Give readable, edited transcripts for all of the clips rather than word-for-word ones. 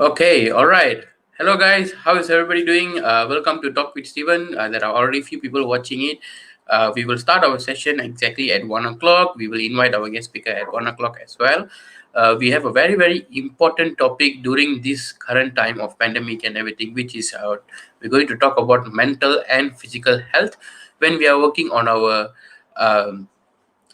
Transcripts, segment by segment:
Okay, all right. Hello, guys. How is everybody doing? Welcome to Talk with Steven. There are already few people watching it. We will start our session exactly at 1 o'clock. We will invite our guest speaker at 1 o'clock as well. We have a very, very important topic during this current time of pandemic and everything, which is we're going to talk about mental and physical health when we are working on our um,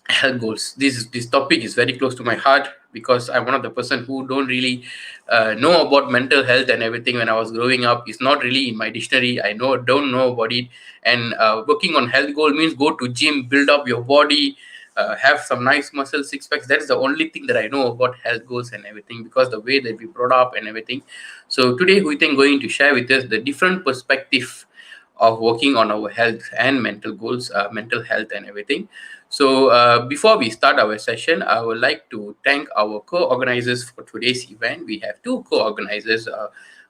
health goals. This topic is very close to my heart because I'm one of the person who don't really know about mental health and everything. When I was growing up, it's not really in my dictionary. I don't know about it. And working on health goal means go to gym, build up your body, have some nice muscle six packs. That's the only thing that I know about health goals and everything, because the way that we brought up and everything. So today we think going to share with us the different perspective of working on our health and mental goals, mental health and everything. So before we start our session, I would like to thank our co-organizers for today's event. We have two co-organizers.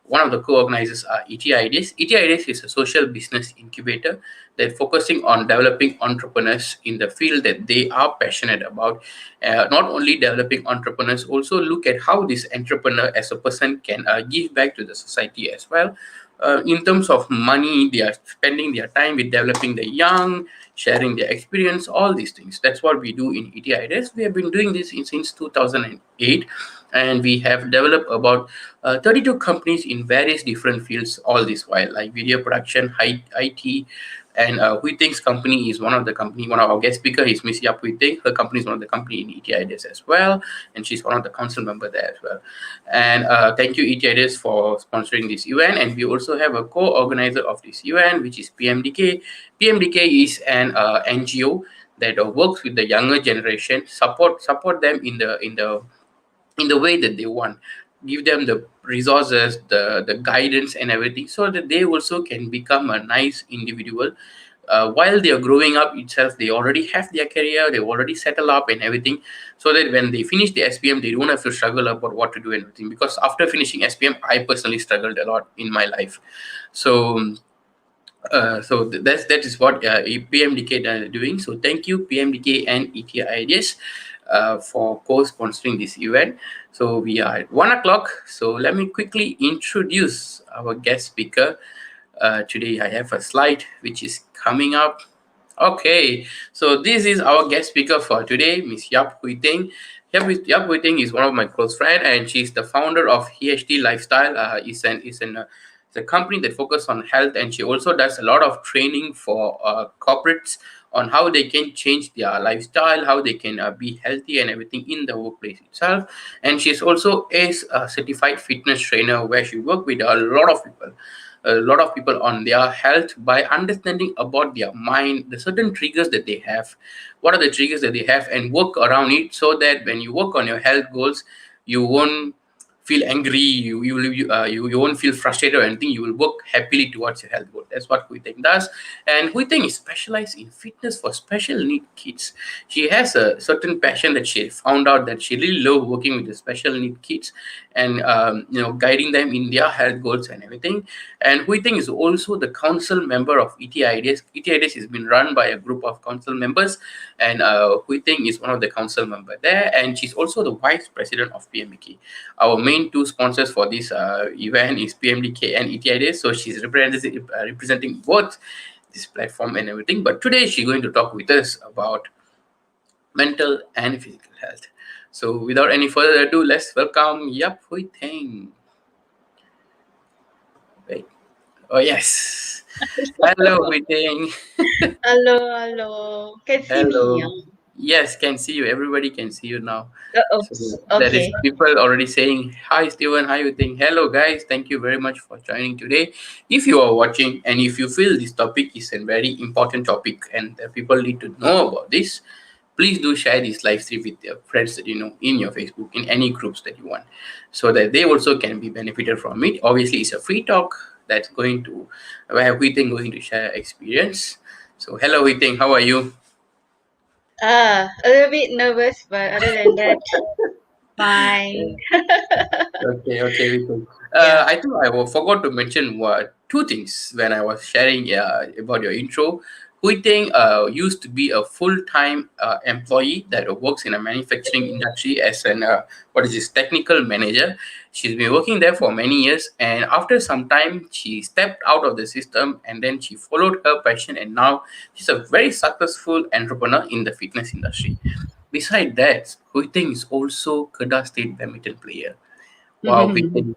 One of the co-organizers are ET Ideas. ET Ideas is a social business incubator that focusing on developing entrepreneurs in the field that they are passionate about. Not only developing entrepreneurs, also look at how this entrepreneur as a person can give back to the society as well. In terms of money, they are spending their time with developing the young, sharing their experience, all these things. That's what we do in ETIDS. We have been doing this since 2008, and we have developed about 32 companies in various different fields all this while, like video production, IT, and Huoy Tyng's company is one of the company. One of our guest speaker is Ms Yap Huoy Tyng. Her company is one of the company in ETIDS as well, and she's one of the council member there as well. And thank you, ETIDS, for sponsoring this event. And we also have a co-organizer of this event, which is PMDK. PMDK is an NGO that works with the younger generation, support them in the way that they want, give them the resources, the guidance and everything, so that they also can become a nice individual. While they are growing up itself, they already have their career, they already settle up and everything, so that when they finish the SPM, they don't have to struggle about what to do and everything. Because after finishing SPM, I personally struggled a lot in my life. So that is what PMDK are doing. So thank you, PMDK and ET Ideas, for co-sponsoring this event. So we are at 1 o'clock. So let me quickly introduce our guest speaker. Today I have a slide which is coming up. Okay, so this is our guest speaker for today, Ms Yap Huoy Tyng. Yap Huoy Tyng is one of my close friends, and she's the founder of EHT Lifestyle. It's a company that focuses on health, and she also does a lot of training for corporates on how they can change their lifestyle, how they can be healthy and everything in the workplace itself. And she's also a certified fitness trainer, where she works with a lot of people on their health by understanding about their mind, the certain triggers that they have, what are the triggers that they have, and work around it, so that when you work on your health goals, you won't feel angry, you won't feel frustrated or anything. You will work happily towards your health goal. That's what Huoy Tyng does. And Huoy Tyng is specialized in fitness for special need kids. She has a certain passion that she found out, that she really loves working with the special need kids, and guiding them in their health goals and everything. And Huoy Tyng is also the council member of ET Ideas. ET Ideas has been run by a group of council members, and Huoy Tyng is one of the council member there, and she's also the vice president of PMDK. Our main two sponsors for this event is PMDK and ET Ideas, so she's representing both this platform and everything. But today she's going to talk with us about mental and physical health. So without any further ado, let's welcome Yap Huoy Tyng. Wait. Oh, yes. Hello, Huoy Tyng. Hello. Can see me? Hello. Yes, can see you. Everybody can see you now. So Oops. there is Okay. people already saying, hi, Steven, how you think? Hello, guys. Thank you very much for joining today. If you are watching and if you feel this topic is a very important topic and that people need to know about this, please do share this live stream with your friends that you know in your Facebook, in any groups that you want, so that they also can be benefited from it. Obviously, it's a free talk that's going to, where Huoy Tyng going to share experience. So hello, Huoy Tyng, how are you? A little bit nervous, but other than that, fine. Okay, we cool. Yeah. I think forgot to mention two things when I was sharing about your intro. Hui Ting used to be a full-time employee that works in a manufacturing industry as an what is this technical manager. She's been working there for many years, and after some time, she stepped out of the system, and then she followed her passion, and now she's a very successful entrepreneur in the fitness industry. Beside that, Hui Ting is also Kedah State badminton player. Wow, Hui Ting.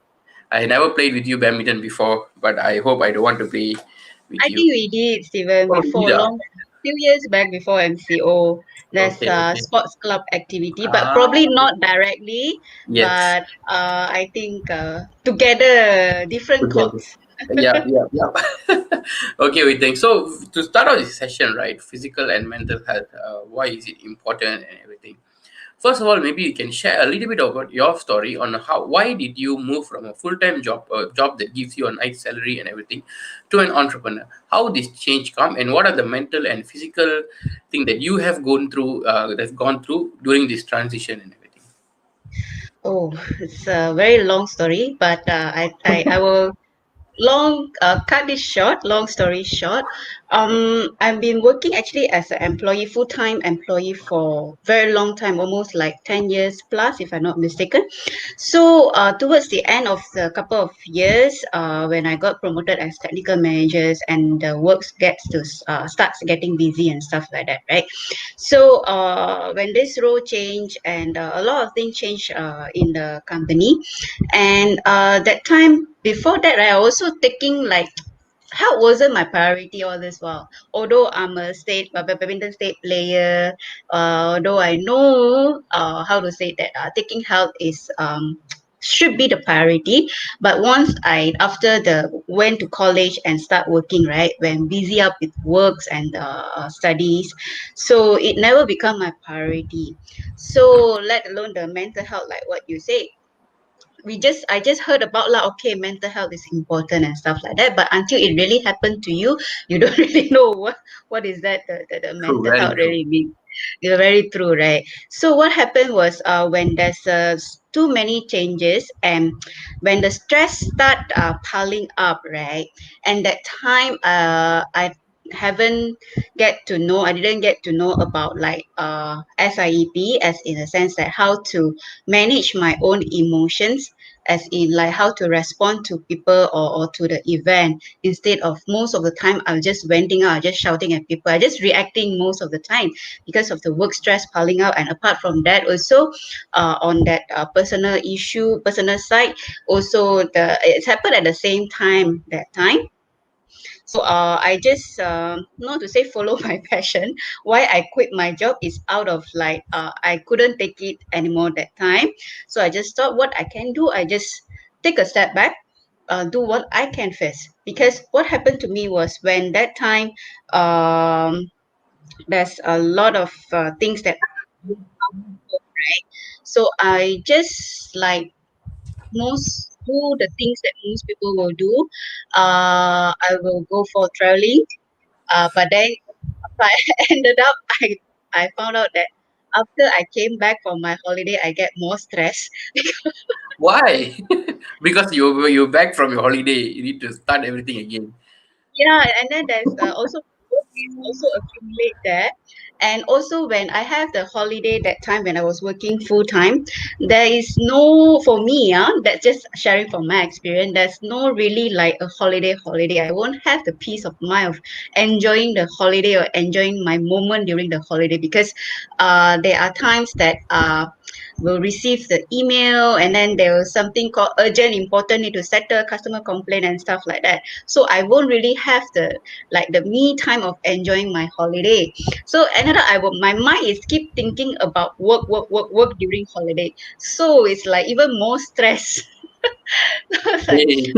I never played with you badminton before, but I hope I don't want to play with I you. think we did, Steven, Oh, before either. long, few years back before MCO. There's Okay, a okay. sports club activity, but Ah, probably not directly. yes. But I think together, different Together. courts. Yeah, yeah, yeah. Okay, we think so. To start out this session, right? Physical and mental health. Why is it important and everything? First of all, maybe you can share a little bit about your story on how why did you move from a full time job, a job that gives you a nice salary and everything, to an entrepreneur. How this change come, and what are the mental and physical thing that you have gone through during this transition and everything. Oh, it's a very long story, but I will cut this short, long story short. I've been working actually as an employee, full-time employee for very long time, almost like 10 years plus, if I'm not mistaken. So towards the end of the couple of years, when I got promoted as technical managers and the works gets to starts getting busy and stuff like that, right? So when this role changed and a lot of things changed in the company, and that time before that, right, I also taking like health wasn't my priority all this while. Although I'm a badminton state player, although I know how to say that taking health is should be the priority. But once I after the went to college and start working, right, when busy up with works and studies, so it never become my priority. So let alone the mental health, like what you say, I just heard about like, okay, mental health is important and stuff like that, but until it really happened to you, you don't really know what is that the True, mental very health true. really mean. You're very true, right? So what happened was when there's too many changes, and when the stress start piling up, right, and that time haven't I didn't get to know about like SIEP, as in a sense that how to manage my own emotions, as in like how to respond to people, or to the event, instead of most of the time I'm just venting out, just shouting at people, I just reacting most of the time because of the work stress piling up. And apart from that also, on that personal side also, the it's happened at the same time that time. So I just not to say follow my passion. Why I quit my job is out of like I couldn't take it anymore that time. So I just thought what I can do, I just take a step back, do what I can first. Because what happened to me was when that time, um, there's a lot of things that, right? So I just like most do the things that most people will do. I will go for traveling. But then I ended up, I found out that after I came back from my holiday, I get more stress. Why? Because you're back from your holiday. You need to start everything again. Yeah, and then there's also work is also accumulate there. And also when I have the holiday that time when I was working full time, there is no for me, that's just sharing from my experience. There's no really like a holiday. I won't have the peace of mind of enjoying the holiday or enjoying my moment during the holiday, because there are times that will receive the email, and then there was something called urgent important, need to settle customer complaint and stuff like that. So I won't really have the me time of enjoying my holiday. So another, my mind is keep thinking about work during holiday. So it's like even more stress. It's like Hey.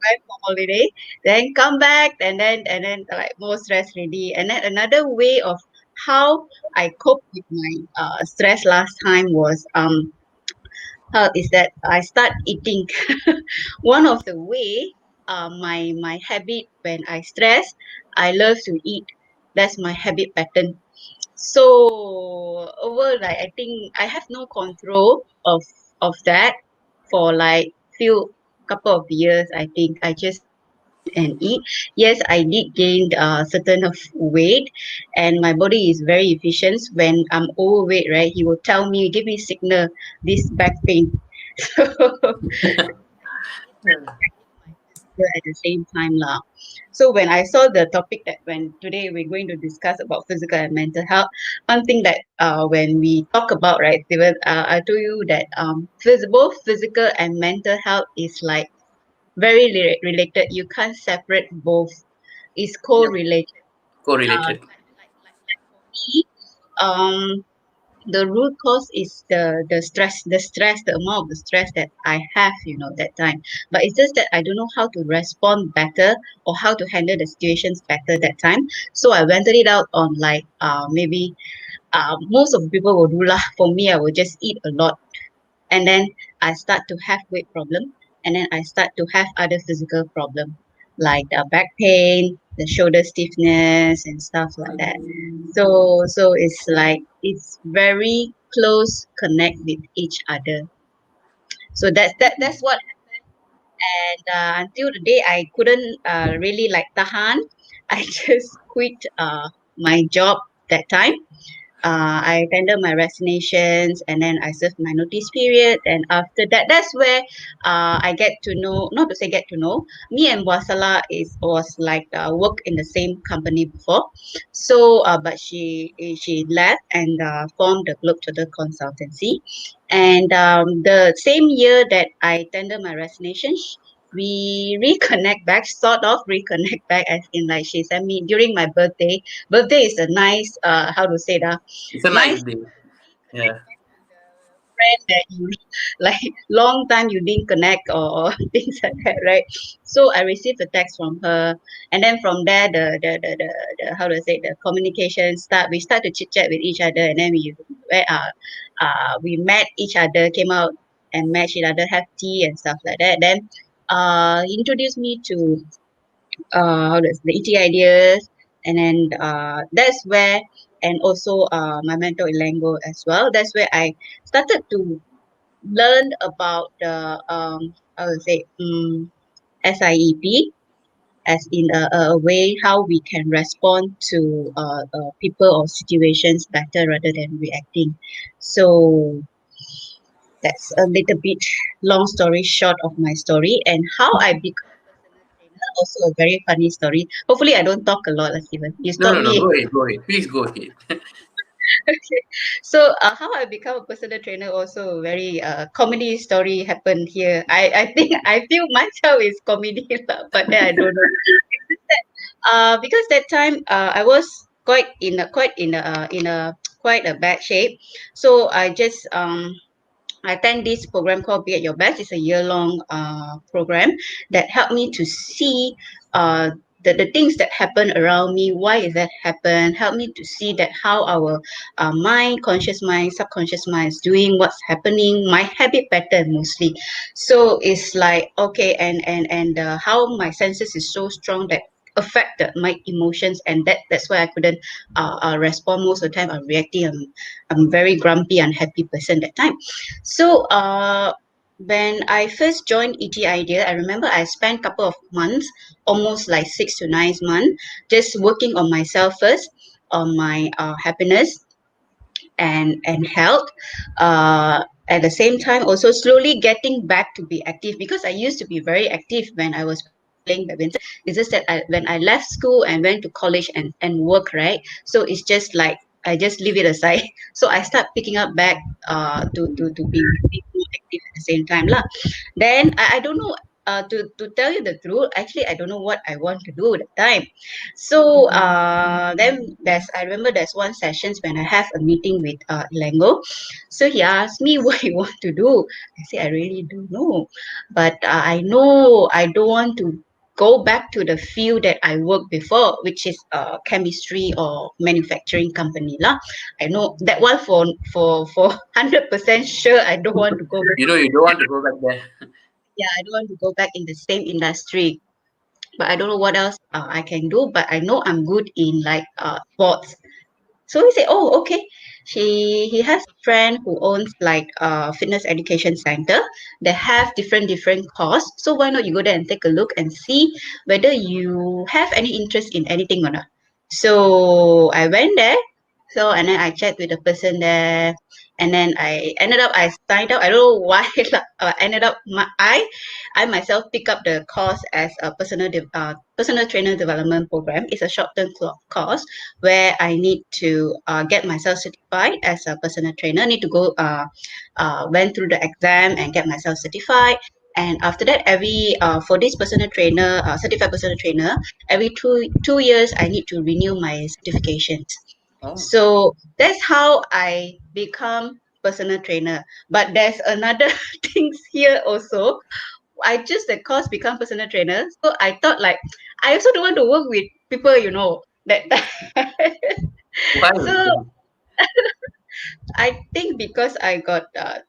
back for holiday, then come back, and then like more stress ready. And then another way of how I cope with my stress last time was how is that I start eating. One of the way, my habit when I stress, I love to eat. That's my habit pattern. So over like I think I have no control of that for like few couple of years. I think I just and eat. Yes, I did gain certain of weight, and my body is very efficient. When I'm overweight, right, he will tell me, give me signal, this back pain. So at the same time lah. So when I saw the topic that when today we're going to discuss about physical and mental health, one thing that when we talk about, right, Steven, I told you that both physical and mental health is like very related. You can't separate both. It's Yep. correlated. Correlated. For me, the root cause is the stress, the amount of the stress that I have, that time. But it's just that I don't know how to respond better or how to handle the situations better that time. So I vented it out on like maybe most of the people will do lah. For me, I will just eat a lot, and then I start to have weight problem, and then I start to have other physical problem like the back pain, the shoulder stiffness, and stuff like that. So it's like it's very close connect with each other. So that's what. And until the day I couldn't really like tahan, I just quit my job that time. I tender my resignations, and then I serve my notice period. And after that, that's where I get to know, not to say get to know, me and Wasala was like work in the same company before. So, but she left and formed the Globe Total Consultancy. And the same year that I tender my resignation, we reconnect back, sort of reconnect back, as in like she sent me during my birthday. Birthday is a nice how to say that, It's a nice nice day. Yeah. friend that you like long time you didn't connect, or things like that, right? So I received a text from her, and then from there the how to say, the communication start. We start to chit chat with each other, and then we met each other, came out and met each other, have tea and stuff like that. Then he introduced me to how does the ET ideas, and then that's where, and also my mentor Elango as well. That's where I started to learn about the how to say, SIEP, as in a way how we can respond to people or situations better rather than reacting. So that's a little bit long story short of my story, and how I become also a very funny story. Hopefully, I don't talk a lot, Steven. You No, stop no, no. me. Go ahead. Go ahead. Please go ahead. Okay. So, how I become a personal trainer, also a very comedy story happened here. I think I feel myself is comedy, lah, but then I don't know. Because that time I was quite in a quite a bad shape. So I just I attend this program called Be at Your Best. It's a year-long program that helped me to see the things that happen around me. Why is that happen? Help me to see that how our mind, conscious mind, subconscious mind is doing, what's happening, my habit pattern mostly. So it's like okay, and how my senses is so strong that affected my emotions, and that's why I couldn't respond most of the time. I'm reacting. I'm very grumpy, unhappy person that time. So when I first joined ET Idea, I remember I spent a couple of months, almost like 6 to 9 months, just working on myself first, on my happiness and health. At the same time, also slowly getting back to be active, because I used to be very active when I was playing badminton. It's just that when I left school and went to college and work, right? So it's just like I just leave it aside. So I start picking up back to be more active at the same time lah. Then I don't know. To tell you the truth, actually I don't know what I want to do at the time. So then I remember there's one sessions when I have a meeting with Elango. So he asked me what you want to do. I say I really don't know, but I know I don't want to go back to the field that I worked before, which is chemistry or manufacturing company lah. I know that one for 100% sure I don't want to go back. You know, you don't want to go back there. Yeah, I don't want to go back in the same industry, but I don't know what else I can do. But I know I'm good in like sports. So he said, oh, okay. He has a friend who owns like a fitness education center. They have different course. So why not you go there and take a look and see whether you have any interest in anything or not. So I went there. So and then I chat with the person there, and then I signed up. I don't know why. Ended up I myself pick up the course as a personal trainer development program. It's a short term course where I need to get myself certified as a personal trainer. Need to go went through the exam and get myself certified. And after that, every for this personal trainer, certified personal trainer, every two years I need to renew my certifications. Oh, So that's how I become personal trainer. But there's another things here also. I choose the course become personal trainer. So I thought like I also don't want to work with people, that why? so I think because I got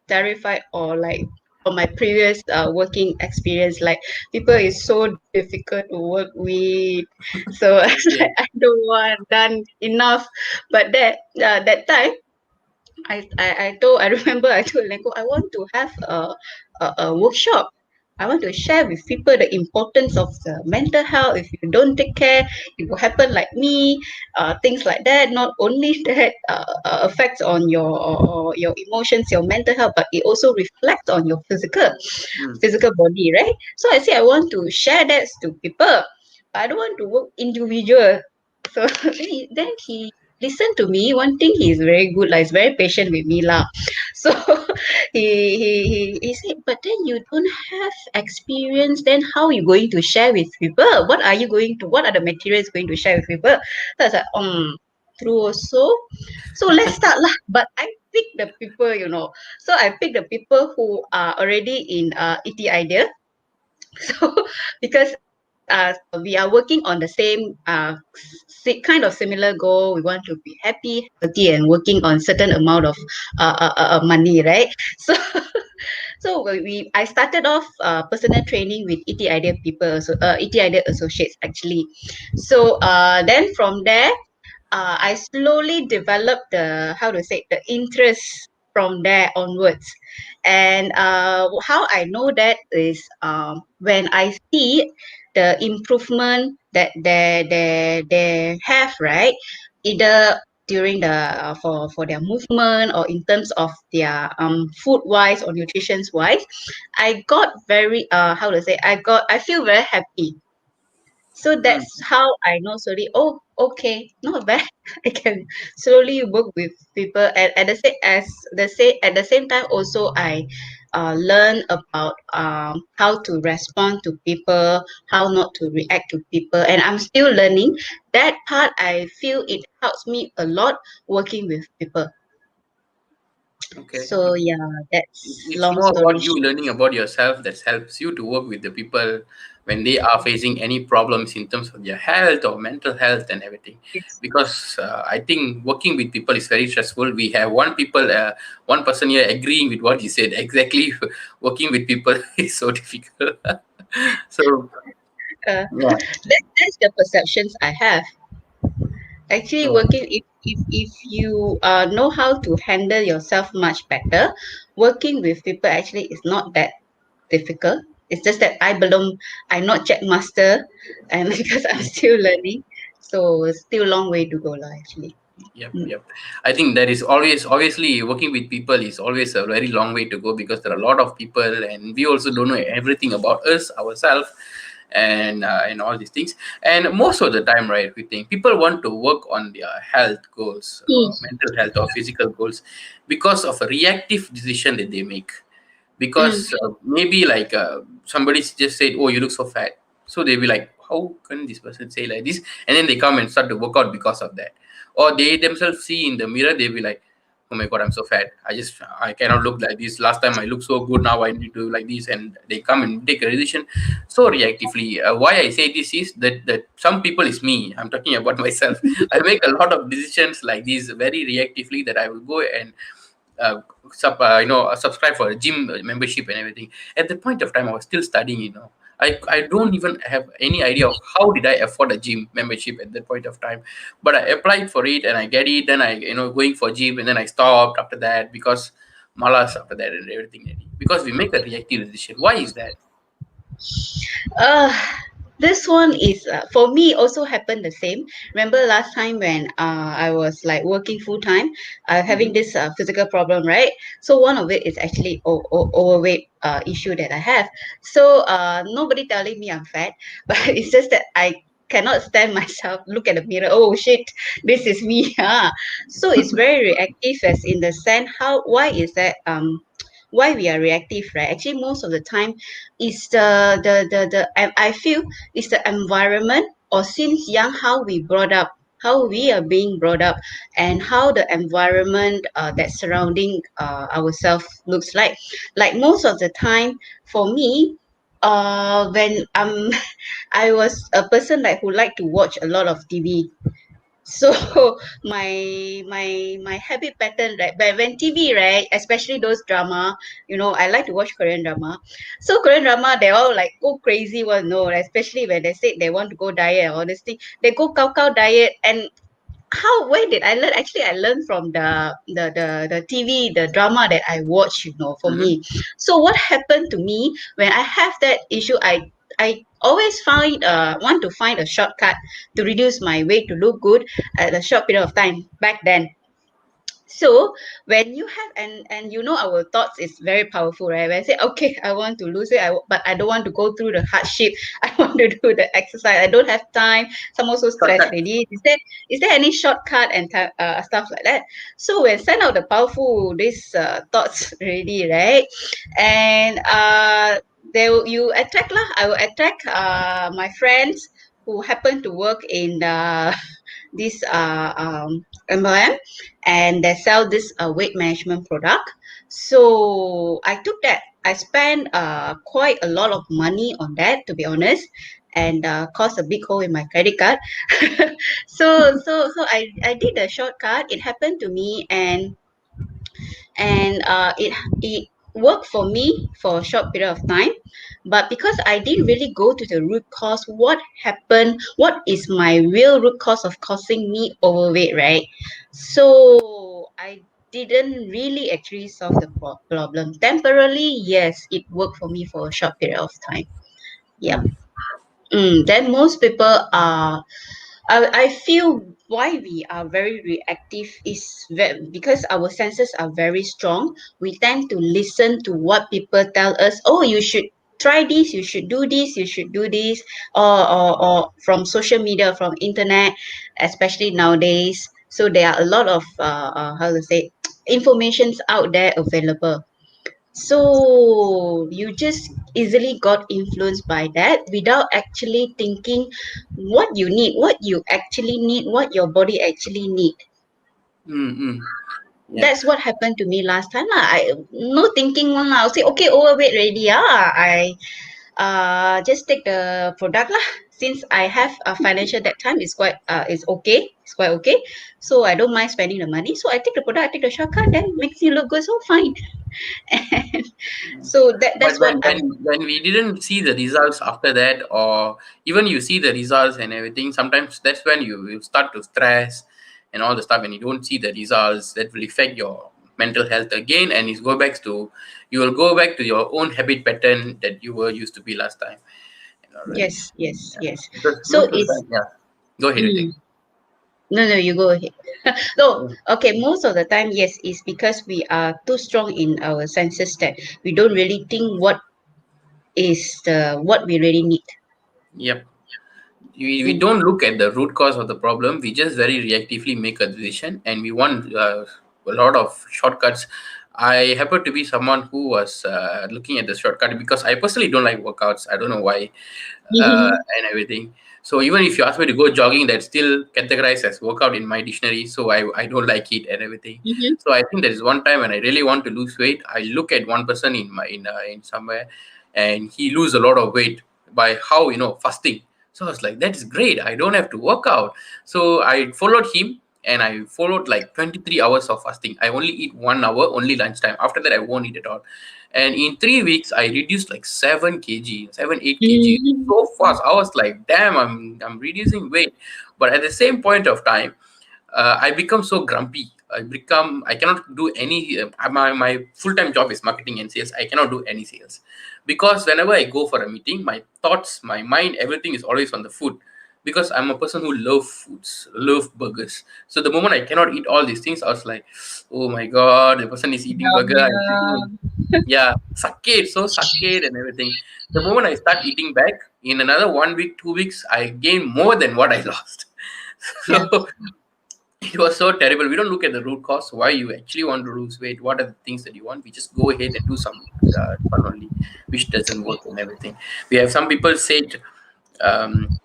terrified or like from my previous working experience, like people is so difficult to work with. So I was like, Okay. I don't want done enough. But that time I remember I told Lenko I want to have a workshop. I want to share with people the importance of the mental health. If you don't take care, it will happen like me. Things like that. Not only that affects on your emotions, your mental health, but it also reflects on your Mm, physical body, right? So I say I want to share that to people. I don't want to work individual. So then he listened to me. One thing he's very good, like he's very patient with me lah. So he said, but then you don't have experience. Then how you going to share with people? What are the materials going to share with people? So I was like, true also. So let's start lah. But I pick the people. So I pick the people who are already in ET idea. So because we are working on the same kind of similar goal. We want to be happy, healthy, and working on certain amount of money, right? So I started off personal training with ET Idea people, so ET Idea associates actually. So then from there, I slowly developed the how to say the interest from there onwards. And how I know that is when I see the improvement that they have, right? Either during the for their movement or in terms of their food wise or nutrition wise, I got very how to say I feel very happy. So mm. that's how I know slowly. Oh, okay, not bad. I can slowly work with people, and at the same time also I learn about how to respond to people, how not to react to people, and I'm still learning. That part I feel it helps me a lot working with people. Okay. So yeah, that's It's long more story about you short. learning about yourself that helps you to work with the people when they are facing any problems in terms of their health or mental health and everything. Yes. Because I think working with people is very stressful. We have one person here agreeing with what you said. Exactly, working with people is so difficult. So yeah. That's the perceptions I have. Actually Yeah. working if you know how to handle yourself much better, working with people actually is not that difficult. It's just that I'm not check master, and because I'm still learning, so it's still long way to go lah actually. Yep, Mm. yep. I think that is always obviously working with people is always a very long way to go because there are a lot of people and we also don't know everything about us ourselves and all these things. And most of the time, right, we think people want to work on their health goals, mental health or physical goals, because of a reactive decision that they make. Mm. Because maybe like somebody just said, "Oh, you look so fat," so they'll be like, "How can this person say like this?" And then they come and start to work out because of that, or they themselves see in the mirror, they'll be like, "Oh my god, I'm so fat. I cannot look like this. Last time I looked so good. Now I need to do like this." And they come and take a decision so reactively. Why I say this is that some people is me. I'm talking about myself. I make a lot of decisions like this very reactively that I will go and subscribe for a gym membership and everything. At the point of time, I was still studying. I don't even have any idea of how did I afford a gym membership at that point of time. But I applied for it and I get it. Then I, going for gym, and then I stopped after that because malas after that and everything. Because we make a reactive decision. Why is that? Uh, this one is for me also happened the same. Remember last time when I was like working full time, having Mm-hmm. this physical problem, right? So one of it is actually overweight issue that I have. So nobody telling me I'm fat, but it's just that I cannot stand myself. Look at the mirror. Oh shit, this is me. So it's very reactive, as in the sense how why is that why we are reactive, right? Actually, most of the time is I feel it's the environment, or since young how we brought up, how we are being brought up, and how the environment that surrounding ourselves looks like. Like most of the time for me, when I was a person like who like to watch a lot of TV. So my habit pattern, right, but when TV, right, especially those drama, I like to watch Korean drama. So Korean drama, they all like go crazy one, no, especially when they say they want to go diet, honestly they go cow diet. And how where did I learn? Actually, I learned from the TV, the drama that I watch, for Mm-hmm. me. So what happened to me when I have that issue, I always want to find a shortcut to reduce my weight to look good at a short period of time back then. So when you have, and our thoughts is very powerful, right? When I say okay, I want to lose it, but I don't want to go through the hardship. I want to do the exercise. I don't have time. So I'm also stressed Shortcut. already. Is there any shortcut and stuff like that? So when send out the powerful these thoughts already, right? And you attack lah. I will attack my friends who happen to work in this MLM, and they sell this weight management product. So I took that. I spent quite a lot of money on that, to be honest, and caused a big hole in my credit card. So I did a shortcut. It happened to me, and it worked for me for a short period of time. But because I didn't really go to the root cause, what happened, what is my real root cause of causing me overweight, right? So I didn't really actually solve the problem temporarily. Yes, it worked for me for a short period of time. Yeah. Mm. Then most people are, I feel why we are very reactive is because our senses are very strong. We tend to listen to what people tell us. Oh, you should try this, you should do this, you should do this, or from social media, from internet, especially nowadays. So there are a lot of how to say informations out there available. So you just easily got influenced by that without actually thinking what you need, what you actually need, what your body actually need. Mm-hmm. Yeah. That's what happened to me last time. I no thinking one. I'll say okay, overweight already. I just take the product lah. Since I have a financial that time is quite is okay. It's quite okay. So I don't mind spending the money. So I take the product, I take the shortcut, then makes you look good. So fine. And so that's But what when we didn't see the results after that, or even you see the results and everything, sometimes that's when you start to stress and all the stuff, and you don't see the results. That will affect your mental health again, and you will go back to your own habit pattern that you were used to be last time. Right? yes, yes, Yeah. yes. Because So most of the it's time, yeah. Go ahead, you mm, think. no, you go ahead. No, okay. Most of the time, yes, it's because we are too strong in our senses that we don't really think what we really need. Yep. We Mm. don't look at the root cause of the problem. We just very reactively make a decision, and we want a lot of shortcuts. I happen to be someone who was looking at the shortcut because I personally don't like workouts. I don't know why, and everything. So even if you ask me to go jogging, that's still categorized as workout in my dictionary. So I don't like it and everything. Mhm. So I think there is one time when I really want to lose weight. I look at one person in somewhere, and he lose a lot of weight by how fasting. So I was like, that's great. I don't have to work out. So I followed him. and I followed like 23 hours of fasting. I only eat 1 hour, only lunchtime. After that, I won't eat at all. And in 3 weeks, I reduced like 7 kg, 8 kg Mm. so fast. I was like, damn, I'm reducing weight. But at the same point of time, I become so grumpy. I cannot do any. My full time job is marketing and sales. I cannot do any sales because whenever I go for a meeting, my thoughts, my mind, everything is always on the food. Because I'm a person who love foods, love burgers. So the moment I cannot eat all these things, I was like, oh my god, the person is eating Yum, burger. I'm sitting, yum. yeah, suckade, so suckade and everything. The moment I start eating back, in another 1 week, 2 weeks, I gain more than what I lost. Yeah. So it was so terrible. We don't look at the root cause, why you actually want to lose weight, what are the things that you want. We just go ahead and do some fun only, which doesn't work and everything. We have some people said, um,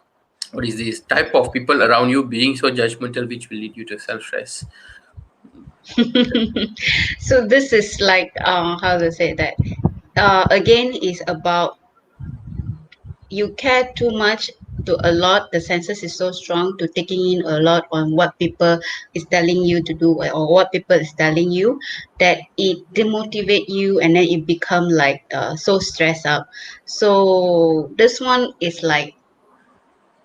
what is this type of people around you being so judgmental, which will lead you to self stress. So this is like how to say that again is about you care too much to a lot, the senses is so strong to taking in a lot on what people is telling you to do or what people is telling you that it demotivate you and then it become like so stressed out. So this one is like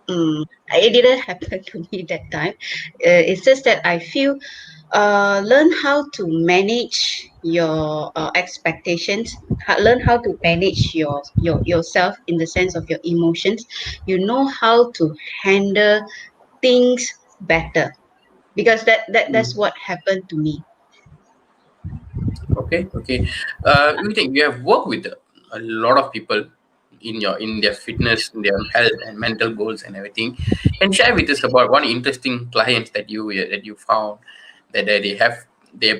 it didn't happen to me that time. It's just that I feel learn how to manage your expectations. Learn how to manage your yourself in the sense of your emotions. You know how to handle things better because that's what happened to me. Okay, okay. You think you have worked with a lot of people in their fitness, in their health and mental goals and everything. And share with us about one interesting client that you found that they have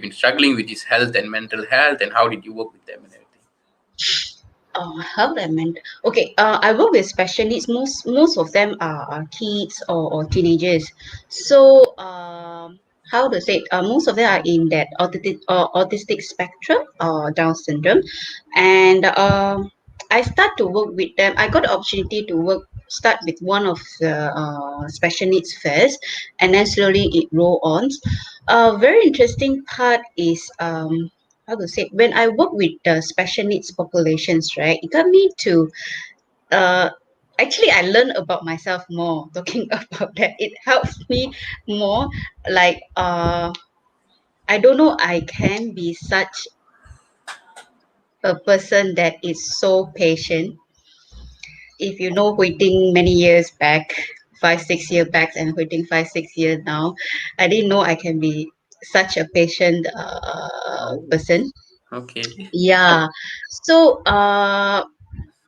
been struggling with his health and mental health, and how did you work with them and everything? How I meant okay. I work with special needs. Most of them are kids or teenagers. So how to say? Most of them are in that autistic spectrum or Down syndrome, and I start to work with them. I got the opportunity to start with one of the special needs first, and then slowly it roll on. A very interesting part is how to say when I work with the special needs populations, right? It got me to uh actually I learn about myself more talking about that. It helps me more like I don't know I can be such a person that is so patient. If you know Hui Ting many years back, 5 6 years back and Hui Ting 5 6 years now, I didn't know I can be such a patient person. Okay. Yeah. So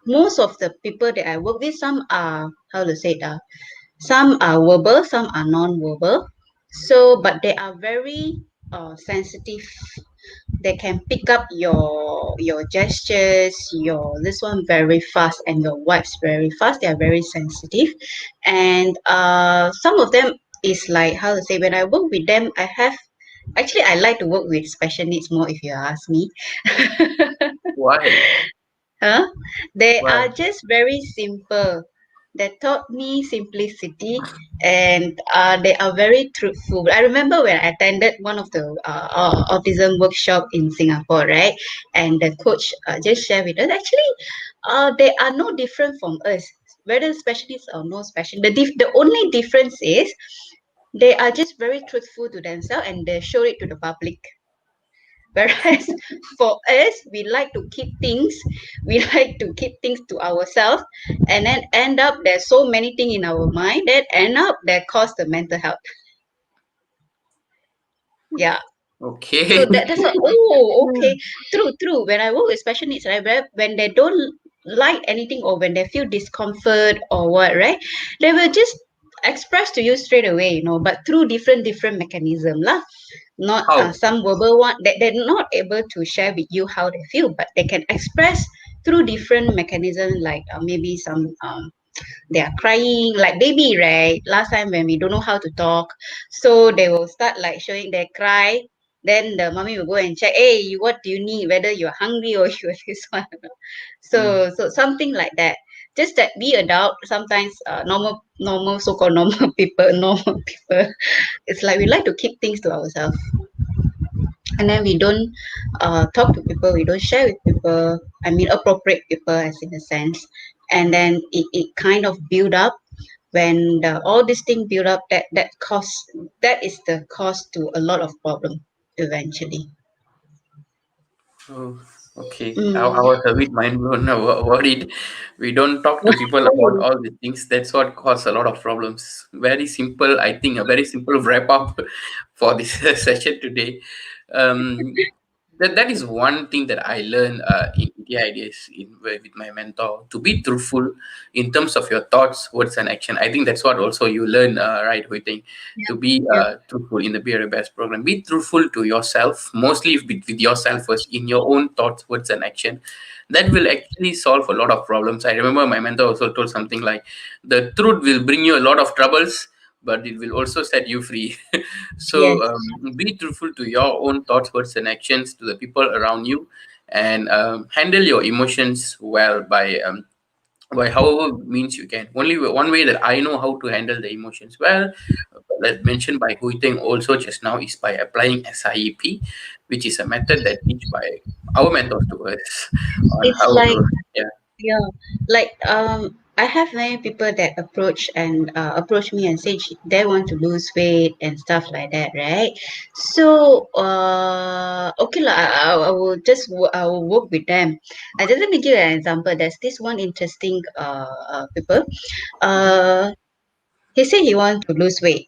most of the people that I work with, some are how to say it, some are verbal, some are non-verbal. So, but they are very sensitive. They can pick up your gestures, your this one very fast, and your vibes very fast. They are very sensitive, and some of them is like how to say when I work with them, I have actually I like to work with special needs more if you ask me. Why? Huh? They Why? are just very simple. They taught me simplicity and they are very truthful. I remember when I attended one of the autism workshop in Singapore, right? And the coach just shared with us, actually, they are no different from us, whether specialists or no special. The only difference is they are just very truthful to themselves and they show it to the public. Whereas for us, we like to keep things, we like to keep things to ourselves, and then end up there's so many things in our mind that end up that cause the mental health. Yeah. So Okay. that's what. Oh, okay. True, true. When I work with special needs, right, when they don't like anything or when they feel discomfort or what, right, they will just express to you straight away, but through different mechanism lah. Not How? some verbal one that they're not able to share with you how they feel, but they can express through different mechanisms like maybe some they are crying like baby, right? Last time when we don't know how to talk, so they will start like showing they cry, then the mommy will go and check, hey, what do you need, whether you're hungry or you're this one. Mm. So something like that. just that we adult sometimes normal so-called normal people, normal people, it's like we like to keep things to ourselves, and then we don't talk to people, we don't share with people, I mean appropriate people as in a sense, and then it kind of build up. When all this thing build up, that is the cause to a lot of problem eventually. Oh, okay. I Mm. was a bit mind blown about it. We don't talk to people about Oh, all these things. That's what causes a lot of problems. Very simple, I think, a very simple wrap up for this session today. Um, that is one thing that I learned in the ideas with my mentor, to be truthful in terms of your thoughts, words, and action. I think that's what also you learn, right, Hui Ting, yeah, to be yeah, truthful in the Be Your Best program. Be truthful to yourself, mostly with yourself first, in your own thoughts, words, and action. That will actually solve a lot of problems. I remember my mentor also told something like, the truth will bring you a lot of troubles, but it will also set you free. So yes, be truthful to your own thoughts, words, and actions to the people around you, and handle your emotions well by however means you can. Only one way that I know how to handle the emotions well, as mentioned by Hui Teng also just now, is by applying SIEP, which is a method that teach by our mentors to us on it's how like, to. Yeah. yeah, like I have many people that approach me and say they want to lose weight and stuff like that, right? So okay lah, I will I will work with them. I just let me give you an example. There's this one interesting people. Uh, he said he want to lose weight,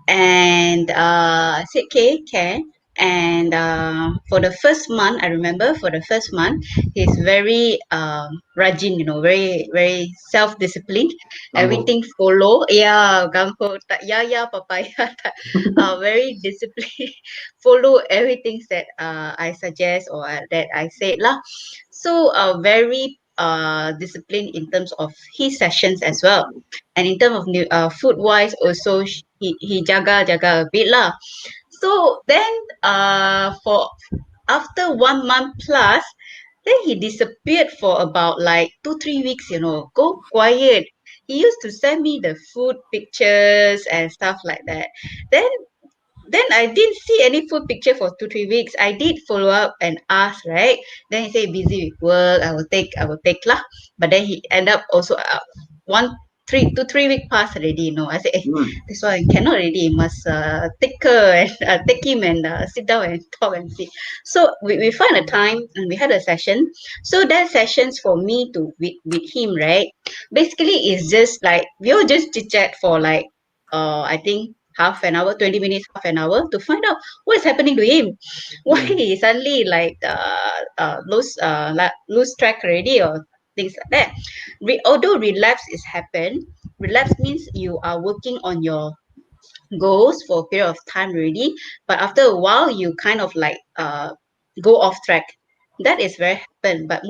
and I said okay, can. And for the first month, I remember for the first month, he's very rajin, very self-disciplined. Gambo. Everything follow, yeah, gampo, tak ya papaya, tak, very disciplined, follow everything that I suggest or that I said lah. So very disciplined in terms of his sessions as well, and in terms of food wise also, he jaga a bit lah. So then for after 1 month plus, then he disappeared for about like 2 3 weeks, go quiet. He used to send me the food pictures and stuff like that. Then I didn't see any food picture for 2 3 weeks. I did follow up and ask, right? Then he said busy with work. I will take lah. But then he end up also 1 3 2 3 week past already. I said, Mm. this one I cannot already. Must take her and take him and sit down and talk and see. So we find a time and we had a session. So that sessions for me to with him, right? Basically, it's just like we'll just chit chat for like I think half an hour, 20 minutes, half an hour to find out what is happening to him. Why Mm. he suddenly like lose track already or things like that. Although relapse is happen, relapse means you are working on your goals for a period of time already, but after a while you kind of like go off track. That is very happen, but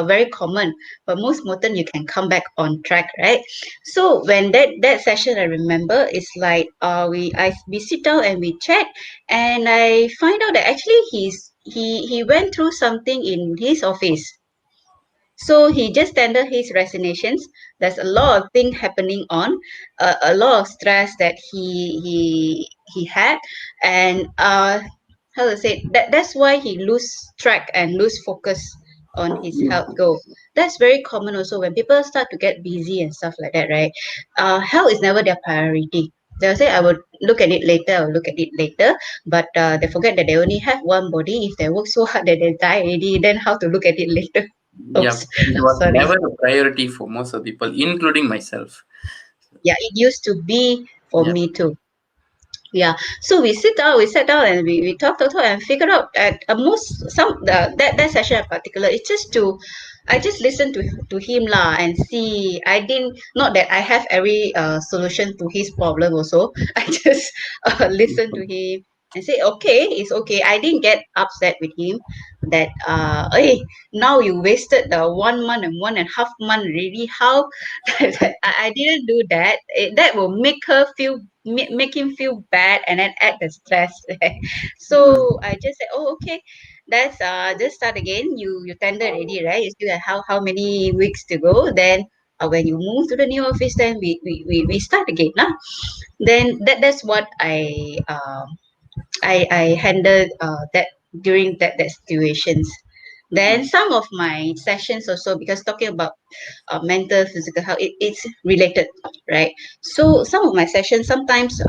very common. But most important, you can come back on track, right? So when that session, I remember, it's like we sit down and we chat, and I find out that actually he went through something in his office. So he just tendered his resignations. There's a lot of thing happening on, a lot of stress that he had, and how to say that's why he lose track and lose focus on his health Mm. goal. That's very common also when people start to get busy and stuff like that, right? Health is never their priority. They'll say, I will look at it later, I'll look at it later. But they forget that they only have one body. If they work so hard that they die already, then how to look at it later? Yeah, Oops, it was sorry. never a priority for most of the people, including myself. Yeah, it used to be for Yeah. me too. Yeah. So we sat down and we talk and figure out at most that session in particular, it's just to I just listen to him lah and see. I didn't, not that I have every solution to his problem also. I just listen to him and say okay, it's okay. I didn't get upset with him that hey, now you wasted the 1 month and 1.5 month really. How I didn't do that. That will make her feel make him feel bad and then add the stress. Mm. So I just said, oh okay, that's just start again. You tender already, right? You still have how many weeks to go? Then when you move to the new office, then we start again. Nah? Then that's what I handled that during that situations. Then Mm, some of my sessions also, because talking about mental physical health, it's related, right? So some of my sessions sometimes,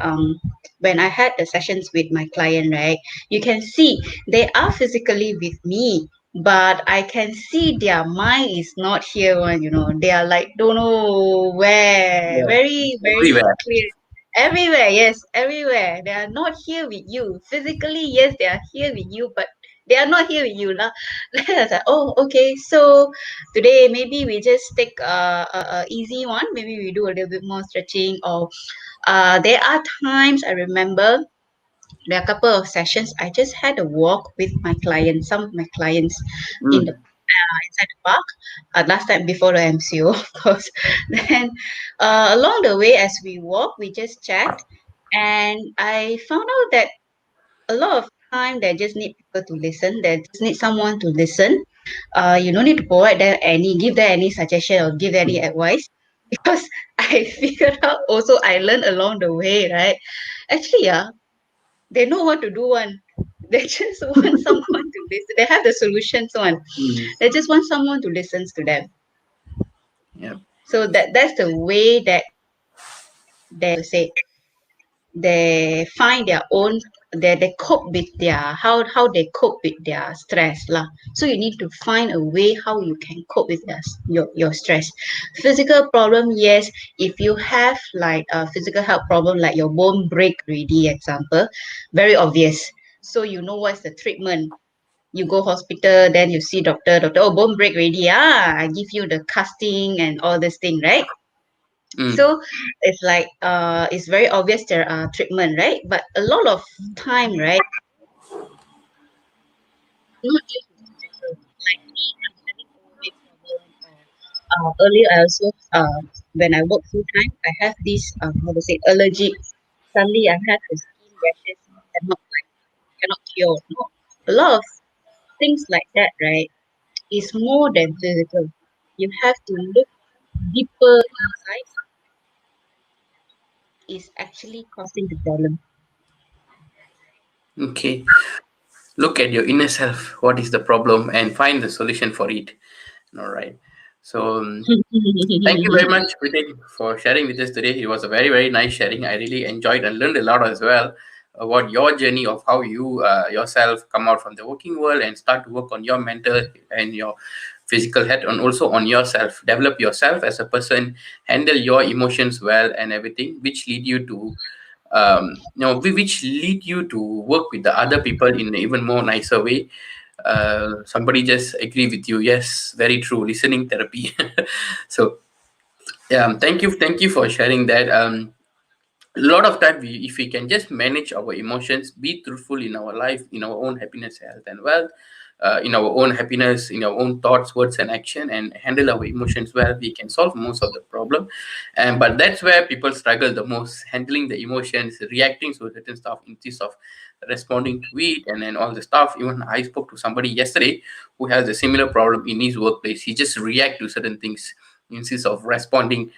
when I had the sessions with my client, right, you can see they are physically with me, but I can see their mind is not here one, they are like don't know where, yeah, very very everywhere. clear. Everywhere, yes, everywhere. They are not here with you. Physically, yes, they are here with you, but they are not here with you. Lah. Then I was like, oh, okay. So today maybe we just take a easy one. Maybe we do a little bit more stretching. Or there are times I remember there are a couple of sessions I just had a walk with my clients, some of my clients in the Mm, inside the park. Last time before the MCO, of course. Then along the way, as we walk, we just chat, and I found out that a lot of time they just need people to listen. They just need someone to listen. You don't need to provide them give them any suggestion or give any advice, because I figured out also I learned along the way, right? Actually, yeah, they know what to do one. They just want someone to listen. They have the solutions one. mm, They just want someone to listen to them. yeah. So that's the way that say they find their own, they cope with their how they cope with their stress lah. So you need to find a way how you can cope with your stress. Physical problem, yes. If you have like a physical health problem like your bone break already, example, very obvious. So you know what's the treatment. You go hospital, then you see doctor, oh, bone break already, I give you the casting and all this thing, right? Mm, So it's like it's very obvious there are treatment, right? But a lot of time, right, not just physical. Like me, I'm having overweight problem, or earlier I also when I work full time, I have this how to say allergic. Suddenly I have the skin rashes, cannot cure. No, a lot of things like that, right? Is more than physical. You have to look deeper inside. Is actually causing the problem. okay. Look at your inner self. What is the problem, and find the solution for it. All right. So thank you very much, Pritik, for sharing with us today. It was a very, very nice sharing. I really enjoyed and learned a lot as well about your journey of how you yourself come out from the working world and start to work on your mental and your physical health, and also on yourself. Develop yourself as a person, handle your emotions well, and everything, which lead you to which lead you to work with the other people in an even more nicer way. Somebody just agree with you. Yes, very true. Listening therapy. So yeah, thank you for sharing that. A lot of time, if we can just manage our emotions, be truthful in our life, in our own happiness, health, and wealth, in our own happiness, in our own thoughts, words, and action, and handle our emotions well, we can solve most of the problem. And but that's where people struggle the most, handling the emotions, reacting to certain stuff instead of responding to it, and then all the stuff. Even I spoke to somebody yesterday who has a similar problem in his workplace. He just react to certain things instead of responding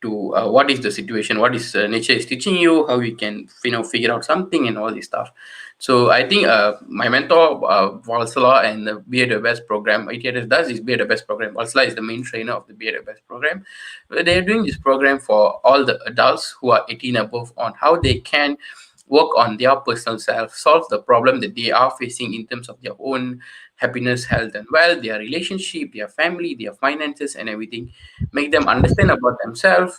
to what is the situation, what is nature is teaching you, how you can figure out something, and all this stuff. So I think my mentor Valsala and the Be the Best program ITS does is Be the Best program. Valsala is the main trainer of the Be the Best program. They are doing this program for all the adults who are 18 above on how they can work on their personal self, solve the problem that they are facing in terms of their own happiness, health, and wealth, their relationship, their family, their finances, and everything. Make them understand about themselves,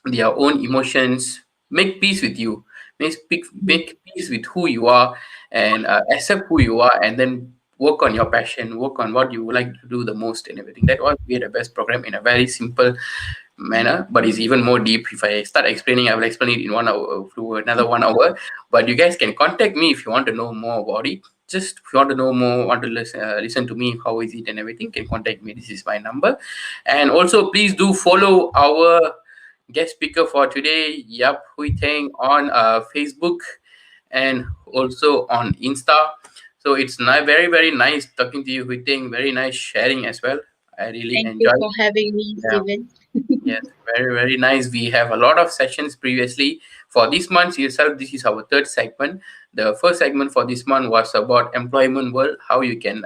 their own emotions, make peace with you, make peace with who you are, and accept who you are, and then work on your passion, work on what you would like to do the most, and everything. That was be the best program in a very simple manner, but it's even more deep. If I start explaining, I will explain it in 1 hour to another 1 hour. But you guys can contact me if you want to know more about it. Just if you want to know more, want to listen to me, how is it and everything, can contact me. This is my number. And also, please do follow our guest speaker for today, Yap Huoy Tyng, on Facebook and also on Insta. So it's very, very nice talking to you, Huoy Tyng. Very nice sharing as well. I really Thank you enjoyed. for having me, Yeah. Stephen. Yes, very, very nice. We have a lot of sessions previously. For this month itself, this is our third segment. The first segment for this month was about employment world, how you can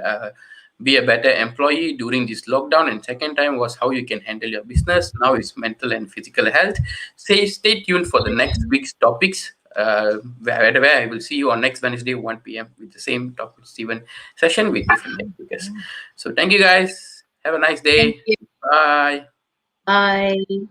be a better employee during this lockdown. And second time was how you can handle your business. Now it's mental and physical health. Stay tuned for the next week's topics. Where I will see you on next Wednesday, 1 p.m. with the same Talk with Stephen session with different guest speakers. So thank you guys. Have a nice Thank day. you. Bye. Bye.